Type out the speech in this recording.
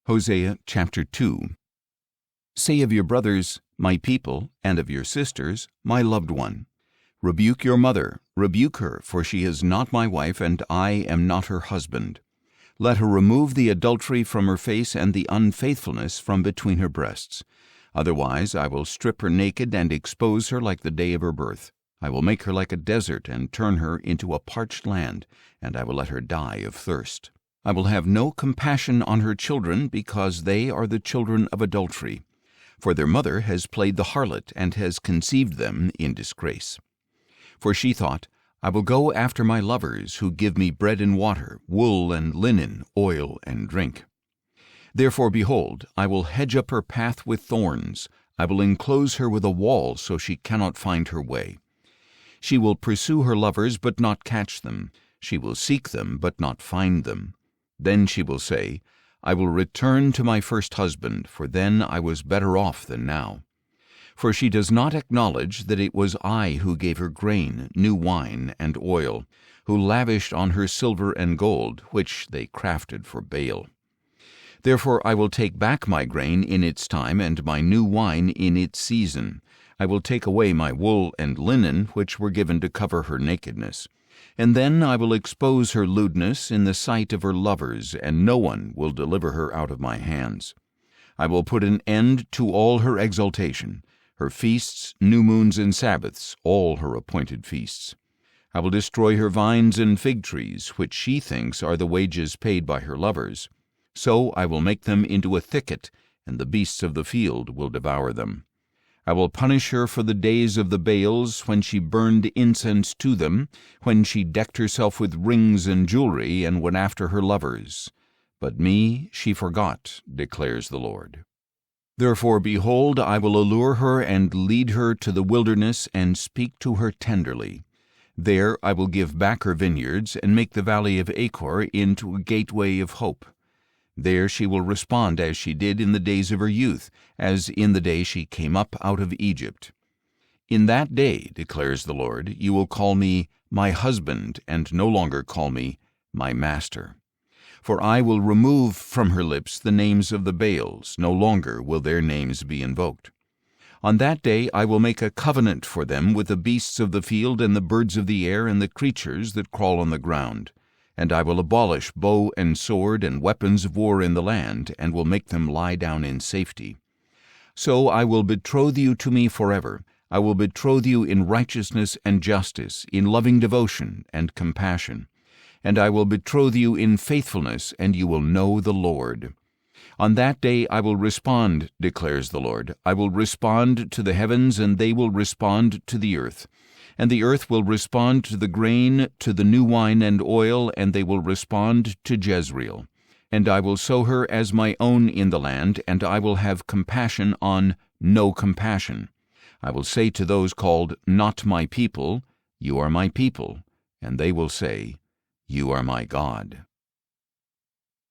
Hosea chapter 2. Say of your brothers, my people, and of your sisters, my loved one. Rebuke your mother, rebuke her, for she is not my wife, and I am not her husband. Let her remove the adultery from her face and the unfaithfulness from between her breasts. Otherwise I will strip her naked and expose her like the day of her birth. I will make her like a desert and turn her into a parched land, and I will let her die of thirst. I will have no compassion on her children, because they are the children of adultery. For their mother has played the harlot and has conceived them in disgrace. For she thought, I will go after my lovers, who give me bread and water, wool and linen, oil and drink. Therefore, behold, I will hedge up her path with thorns. I will enclose her with a wall, so she cannot find her way. She will pursue her lovers, but not catch them. She will seek them, but not find them. Then she will say, I will return to my first husband, for then I was better off than now. For she does not acknowledge that it was I who gave her grain, new wine, and oil, who lavished on her silver and gold, which they crafted for Baal. Therefore I will take back my grain in its time, and my new wine in its season. I will take away my wool and linen, which were given to cover her nakedness. And then I will expose her lewdness in the sight of her lovers, and no one will deliver her out of my hands. I will put an end to all her exaltation, her feasts, new moons, and Sabbaths, all her appointed feasts. I will destroy her vines and fig trees, which she thinks are the wages paid by her lovers. So I will make them into a thicket, and the beasts of the field will devour them. I will punish her for the days of the Baals, when she burned incense to them, when she decked herself with rings and jewelry, and went after her lovers. But me she forgot, declares the Lord. Therefore, behold, I will allure her and lead her to the wilderness, and speak to her tenderly. There I will give back her vineyards, and make the valley of Achor into a gateway of hope. There she will respond as she did in the days of her youth, as in the day she came up out of Egypt. In that day, declares the Lord, you will call me my husband, and no longer call me my master. For I will remove from her lips the names of the Baals, no longer will their names be invoked. On that day I will make a covenant for them with the beasts of the field and the birds of the air and the creatures that crawl on the ground. And I will abolish bow and sword and weapons of war in the land, and will make them lie down in safety. So I will betroth you to me forever. I will betroth you in righteousness and justice, in loving devotion and compassion. And I will betroth you in faithfulness, and you will know the Lord. On that day I will respond, declares the Lord. I will respond to the heavens, and they will respond to the earth. And the earth will respond to the grain, to the new wine and oil, and they will respond to Jezreel. And I will sow her as my own in the land, and I will have compassion on no compassion. I will say to those called not my people, you are my people, and they will say, you are my God.